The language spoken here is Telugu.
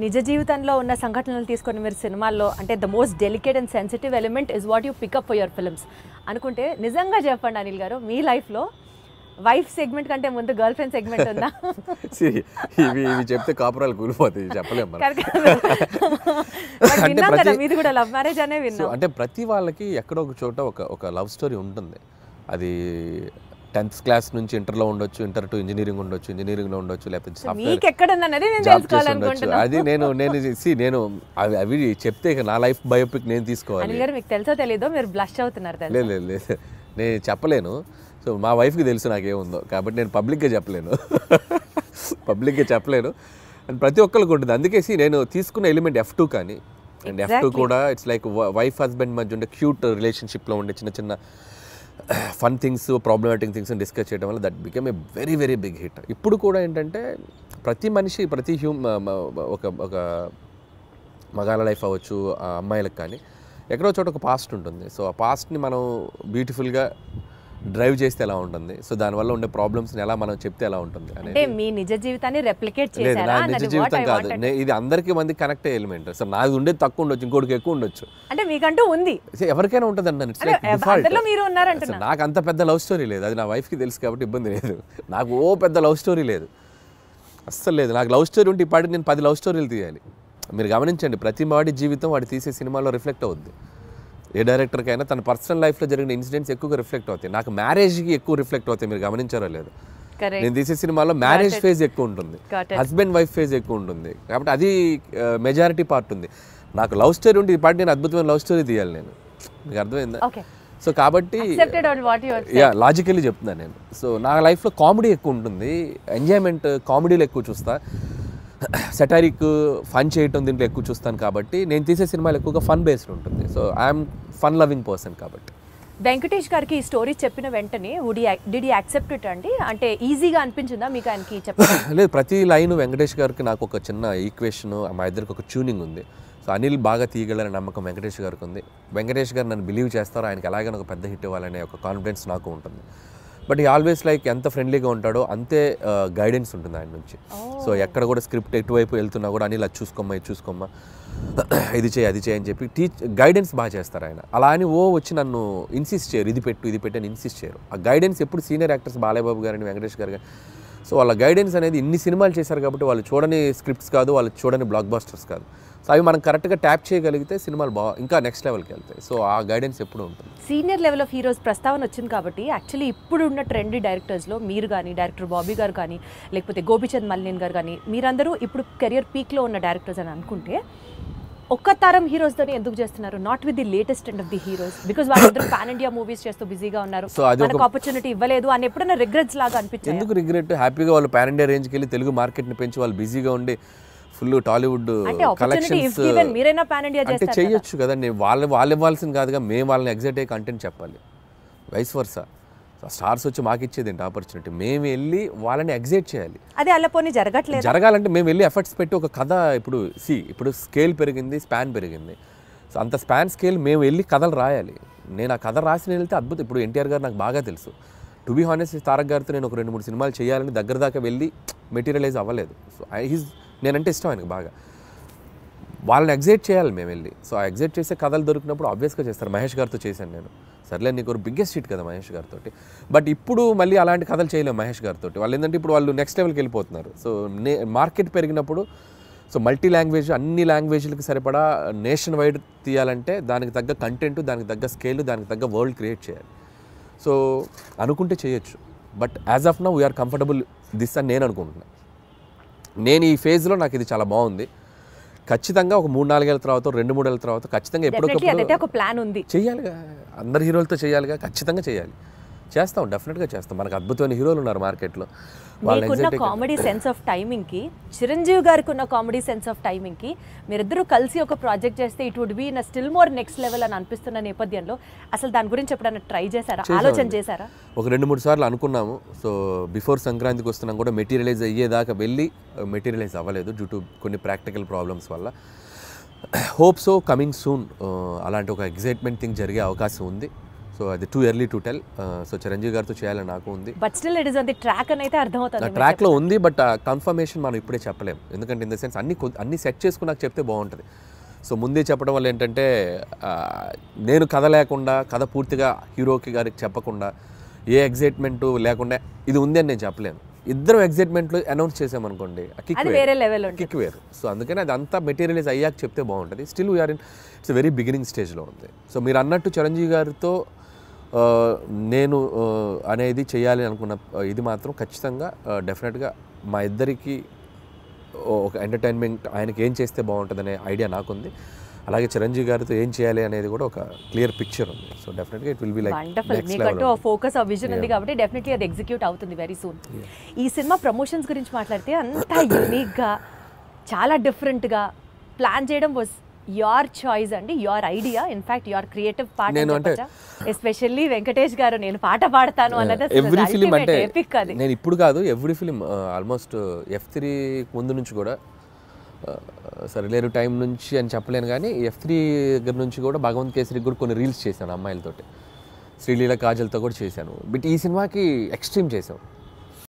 నిజ జీవితంలో ఉన్న సంఘటనలు తీసుకొని మీరు సినిమాల్లో అంటే the most delicate and sensitive element is what you pick up for your films అనుకుంటే నిజంగా చెప్పండి అనిల్ గారు, మీ లైఫ్లో వైఫ్ సెగ్మెంట్ కంటే ముందు గర్ల్ ఫ్రెండ్ సెగ్మెంట్ ఉందా? ఇవి చెప్తే కాపురాలు కూలిపోతాయి, చెప్పలేము. మీది కూడా లవ్ మ్యారేజ్ అనే విన్నా. అంటే ప్రతి వాళ్ళకి ఎక్కడో ఒక చోట ఒక లవ్ స్టోరీ ఉంటుంది. అది 10th క్లాస్ నుంచి ఇంటర్లో ఉండొచ్చు, ఇంటర్ టు ఇంజనీరింగ్ ఉండొచ్చు, ఇంజనీరింగ్లో ఉండొచ్చు, లేకపోతే అది నేను అవి చెప్తే నా లైఫ్ బయోపిక్ నేను తీసుకోవాలి. మీకు తెలుసో తెలీదో మీరు బ్లష్ అవుతున్నారు. లేదు నేను చెప్పలేను. సో మా వైఫ్కి తెలుసు నాకేముందో, కాబట్టి నేను పబ్లిక్గా చెప్పలేను. అండ్ ప్రతి ఒక్కరికి ఉంటుంది. అందుకేసి నేను తీసుకున్న ఎలిమెంట్ F2 కానీ, అండ్ F2 కూడా ఇట్స్ లైక్ వైఫ్ హస్బెండ్ మధ్య ఉండే క్యూట్ రిలేషన్షిప్లో ఉండే చిన్న చిన్న fun things, problematic things discuss చేయడం వల్ల that become a very very big hit. ఇప్పుడు కూడా ఏంటంటే ప్రతి మనిషి, ప్రతి ఒక మగాళ్ళ లైఫ్ అవ్వచ్చు, అమ్మాయిలకు కానీ ఎక్కడో చోట ఒక పాస్ట్ ఉంటుంది. సో ఆ పాస్ట్ని మనం బ్యూటిఫుల్గా డ్రైవ్ చేస్తే ఎలా ఉంటుంది, సో దానివల్ల ఉండే ప్రాబ్లమ్స్ని ఎలా మనం చెప్తే ఎలా ఉంటుంది అంటే మీ నిజ జీవితాన్ని రెప్లికేట్ చేశారా? నా నిజ జీవితం కాదు, ఇది అందరికీ మంది కనెక్ట్ అయ్యే ఎలిమెంట్. సో నాది ఉండేది తక్కువ ఉండొచ్చు, ఇంకోటికి ఎక్కువ ఉండొచ్చు. అంటే మీకంటూ ఉంది, ఎవరికైనా ఉంటుంది అన్న. నాకు అంత పెద్ద లవ్ స్టోరీ లేదు, అది నా వైఫ్కి తెలుసు కాబట్టి ఇబ్బంది లేదు. నాకు పెద్ద లవ్ స్టోరీ లేదు, అస్సలు లేదు. నాకు లవ్ స్టోరీ ఉంటే ఇప్పటికి నేను 10 లవ్ స్టోరీలు తీయాలి. మీరు గమనించండి, ప్రతి వాడి జీవితం వాడు తీసే సినిమాలో రిఫ్లెక్ట్ అవుద్ది. ఏ డైరెక్టర్కైనా తన పర్సనల్ లైఫ్లో జరిగిన ఇన్సిడెంట్స్ ఎక్కువగా రిఫ్లెక్ట్ అవుతాయి. నాకు మ్యారేజ్కి ఎక్కువ రిఫ్లెక్ట్ అవుతాయి. మీరు గమనించారో లేదు, నేను తీసే సినిమాలో మ్యారేజ్ ఫేజ్ ఎక్కువ ఉంటుంది, హస్బెండ్ వైఫ్ ఫేజ్ ఎక్కువ ఉంటుంది. కాబట్టి అది మెజారిటీ పార్ట్ ఉంది. నాకు లవ్ స్టోరీ ఉంటే ఇప్పటి నేను అద్భుతమైన లవ్ స్టోరీ తీయాలి. నేను మీకు అర్థమైందా? సో కాబట్టి లాజికల్లీ చెప్తున్నాను నేను. సో నా లైఫ్లో కామెడీ ఎక్కువ ఉంటుంది, ఎంజాయ్మెంట్ కామెడీలో ఎక్కువ చూస్తా, సెటారిక్ ఫన్ చేయటం దీంట్లో ఎక్కువ చూస్తాను. కాబట్టి నేను తీసే సినిమాలు ఎక్కువగా ఫన్ బేస్డ్ ఉంటుంది. So I'm fun loving person. కాబట్టి వెంకటేష్ గారికి ఈ స్టోరీ చెప్పిన వెంటనే డిడ్ యూ యాక్సెప్ట్ ఇట్ అండి? అంటే ఈజీగా అనిపించిందా మీకు ఆయనకి చెప్పడం? లేదు, ప్రతి లైన్ వెంకటేష్ గారికి నాకు ఒక చిన్న ఈక్వేషన్, మా ఇద్దరికి ఒక ట్యూనింగ్ ఉంది. సో అనిల్ బాగా తీయగలనే నమ్మకం వెంకటేష్ గారికి ఉంది. వెంకటేష్ గారు నన్ను బిలీవ్ చేస్తారో, ఆయనకి ఎలాగైనా ఒక పెద్ద హిట్ ఇవ్వాలనే ఒక కాన్ఫిడెన్స్ నాకు ఉంటుంది. బట్ ఈ ఆల్వేస్ లైక్ ఎంత ఫ్రెండ్లీగా ఉంటాడో అంతే గైడెన్స్ ఉంటుంది ఆయన నుంచి. సో ఎక్కడ కూడా స్క్రిప్ట్ ఎటువైపు వెళ్తున్నా కూడా అనిల్ అది చూసుకోమ్మా, ఇది చూసుకోమ్మా, ఇది చేయి, అది చేయి అని చెప్పి గైడెన్స్ బాగా చేస్తారు ఆయన. అలా అని వచ్చి నన్ను ఇన్సిస్ట్ చేయరు, ఇది పెట్టు అని ఇన్సిస్ట్ చేయరు. ఆ గైడెన్స్ ఎప్పుడు సీనియర్ యాక్టర్స్ బాలయ్యబాబు గారిని, వెంకటేష్ గారు కానీ, సో వాళ్ళ గైడెన్స్ అనేది ఇన్ని సినిమాలు చేశారు కాబట్టి వాళ్ళు చూడని స్క్రిప్ట్స్ కాదు, వాళ్ళు చూడని బ్లాక్ బస్టర్స్ కాదు. సో అవి మనం కరెక్ట్గా ట్యాప్ చేయగలిగితే సినిమాలు ఇంకా నెక్స్ట్ లెవెల్కి వెళ్తాయి. సో ఆ గైడెన్స్ ఎప్పుడు ఉంటుంది. సీనియర్ లెవెల్ ఆఫ్ హీరోస్ ప్రస్తావన వచ్చింది కాబట్టి యాక్చువల్లీ ఇప్పుడు ఉన్న ట్రెండీ డైరెక్టర్స్లో మీరు కానీ, డైరెక్టర్ బాబీ గారు కానీ, లేకపోతే గోపిచంద్ మల్లిన్ గారు కానీ, మీరందరూ ఇప్పుడు కెరియర్ పీక్లో ఉన్న డైరెక్టర్స్ అని అనుకుంటే ఒక్క తరం హీరోస్తో ఎందుకు చేస్తున్నారు? Not with the latest and of the heroes, because వాళ్ళందరూ పాన్ ఇండియా మూవీస్ చేస్తూ బిజీగా ఉన్నారు, మనకు ఆపర్చునిటీ ఇవ్వలేదు అని ఎప్పుడైనా రిగ్రెట్స్ లాగా అనిపించింది? ఎందుకు రిగ్రెట్? హ్యాపీగా వాళ్ళు పాన్ ఇండియా రేంజ్కి వెళ్ళి తెలుగు మార్కెట్ని పెంచి వాళ్ళు బిజీగా ఉండి ఫుల్ టాలీవుడ్ కలెక్షన్స్ అంటే చేయొచ్చు కదండి. వాళ్ళు ఇవ్వాల్సింది కాదుగా, మేము వాళ్ళని ఎగ్జైట్ అయ్యే కంటెంట్ చెప్పాలి. వైస్ వర్సా, స్టార్స్ వచ్చి మాకు ఇచ్చేది ఏంటి ఆపర్చునిటీ? మేము వెళ్ళి వాళ్ళని ఎగ్జైట్ చేయాలి. అదే అలా పోనీ జరగాలంటే మేము వెళ్ళి ఎఫర్ట్స్ పెట్టి ఒక కథ, ఇప్పుడు స్కేల్ పెరిగింది, స్పాన్ పెరిగింది. సో అంత స్పాన్ స్కేల్ మేము వెళ్ళి కథలు రాయాలి. నేను ఆ కథ రాసి వెళ్తే అద్భుతం. ఇప్పుడు ఎన్టీఆర్ గారు నాకు బాగా తెలుసు. టు బీ హానెస్ట్, తారక్ గారితో నేను ఒక 2-3 సినిమాలు చేయాలని దగ్గర దాకా వెళ్ళి మెటీరియలైజ్ అవ్వలేదు. సో నేనంటే ఇష్టం ఆయనకు బాగా. వాళ్ళని ఎగ్జైట్ చేయాలి మేము వెళ్ళి. సో ఆ ఎగ్జైట్ చేసే కథలు దొరికినప్పుడు ఆబ్వియస్గా చేస్తారు. మహేష్ గారితో చేశాను నేను. సర్లే, నీకు ఒక బిగ్గెస్ట్ హిట్ కదా మహేష్ గారితో. బట్ ఇప్పుడు మళ్ళీ అలాంటి కథలు చేయలేము మహేష్ గారితో. వాళ్ళు ఏంటంటే ఇప్పుడు వాళ్ళు నెక్స్ట్ లెవెల్కి వెళ్ళిపోతున్నారు. సో మార్కెట్ పెరిగినప్పుడు, సో మల్టీ లాంగ్వేజ్, అన్ని లాంగ్వేజ్లకి సరిపడా నేషన్ వైడ్ తీయాలంటే దానికి తగ్గ కంటెంట్, దానికి తగ్గ స్కేల్, దానికి తగ్గ వరల్డ్ క్రియేట్ చేయాలి. సో అనుకుంటే చేయొచ్చు. But as of now we are comfortable this అని నేను అనుకుంటున్నాను. నేను ఈ ఫేజ్లో నాకు ఇది చాలా బాగుంది. ఖచ్చితంగా ఒక 3-4 ఏళ్ళ తర్వాత, 2-3 ఏళ్ళ తర్వాత ఖచ్చితంగా ఎప్పుడొకప్పుడు ప్లాన్ ఉంది, చేయాలిగా. అందరు హీరోలతో చేయాలిగా, ఖచ్చితంగా చేయాలి. చేస్తాం, డెఫినెట్గా చేస్తాం. మనకు అద్భుతమైన హీరోలు ఉన్నారు మార్కెట్లో. మీకున్న కామెడీ సెన్స్ ఆఫ్ టైమింగ్కి, చిరంజీవి గారికి ఉన్న కామెడీ సెన్స్ ఆఫ్ టైమింగ్కి మీరిద్దరూ కలిసి ఒక ప్రాజెక్ట్ చేస్తే it would be in still more next level అని అనిపిస్తున్న నేపథ్యంలో అసలు దాని గురించి ఎప్పుడైనా ట్రై చేశారా, ఆలోచన చేశారా? ఒక 2-3 సార్లు అనుకున్నాము. సో బిఫోర్ సంక్రాంతికి వస్తున్నాం కూడా మెటీరియలైజ్ అయ్యేదాకా వెళ్ళి మెటీరియలైజ్ అవ్వలేదు డ్యూ టు కొన్ని ప్రాక్టికల్ ప్రాబ్లమ్స్ వల్ల. హోప్ సో కమింగ్ సూన్ అలాంటి ఒక ఎగ్జైట్మెంట్ థింగ్ జరిగే అవకాశం ఉంది. సో అది too early to tell. So Chiranjeevi గారితో చేయాలని నాకు ఉంది. But still it is on the track అని అయితే అర్థమవుతుంది. ట్రాక్లో ఉంది, బట్ కన్ఫర్మేషన్ మనం ఇప్పుడే చెప్పలేము. ఎందుకంటే ఇన్ ద సెన్స్ అన్ని సెట్ చేసుకుని నాకు చెప్తే బాగుంటుంది. సో ముందే చెప్పడం వల్ల ఏంటంటే నేను కథ లేకుండా, కథ పూర్తిగా హీరోకి గారికి చెప్పకుండా, ఏ ఎగ్జైట్మెంట్ లేకుండా ఇది ఉంది అని నేను చెప్పలేను. ఇద్దరు ఎగ్జైట్మెంట్లు అనౌన్స్ చేసామనుకోండి, కిక్ వేరు. సో అందుకని అది అంతా మెటీరియలైజ్ అయ్యాక చెప్తే బాగుంటుంది. Still we are in its very beginning స్టేజ్లో ఉంది. సో మీరు అన్నట్టు చిరంజీవి గారితో నేను అనేది చేయాలి అనుకున్న ఇది మాత్రం ఖచ్చితంగా డెఫినెట్గా మా ఇద్దరికి ఒక ఎంటర్టైన్మెంట్, ఆయనకి ఏం చేస్తే బాగుంటుందనే ఐడియా నాకుంది. అలాగే చిరంజీవి గారితో ఏం చేయాలి అనేది కూడా ఒక క్లియర్ పిక్చర్ ఉంది. సో డెఫినెట్గా ఇట్ విల్ బి లైక్ మీకంటూ ఫోకస్ ఆ విజన్ ఉంది కాబట్టి డెఫినెట్లీ అది ఎగ్జిక్యూట్ అవుతుంది వెరీ సూన్. ఈ సినిమా ప్రమోషన్స్ గురించి మాట్లాడితే అంతా యూనిక్గా, చాలా డిఫరెంట్గా ప్లాన్ చేయడం వాజ్ యువర్ చాయిస్ అండి, your idea, in fact your creative part. Especially Venkatesh గారు నేను పాట పాడతాను అన్నది ఎవ్రీ ఫిలిం అంటే ఎపిక్. అది నేను ఇప్పుడు కాదు, ఎవ్రీ ఫిలిం ఆల్మోస్ట్ F3 ముందు నుంచి కూడా, సరిలేరు టైం నుంచి అని చెప్పలేను కానీ F3 దగ్గర నుంచి కూడా భగవంత్ కేసరికి కూడా కొన్ని రీల్స్ చేశాను అమ్మాయిలతోటి, శ్రీలీల కాజల్తో కూడా చేశాను. బట్ ఈ సినిమాకి ఎక్స్ట్రీమ్ చేసాం.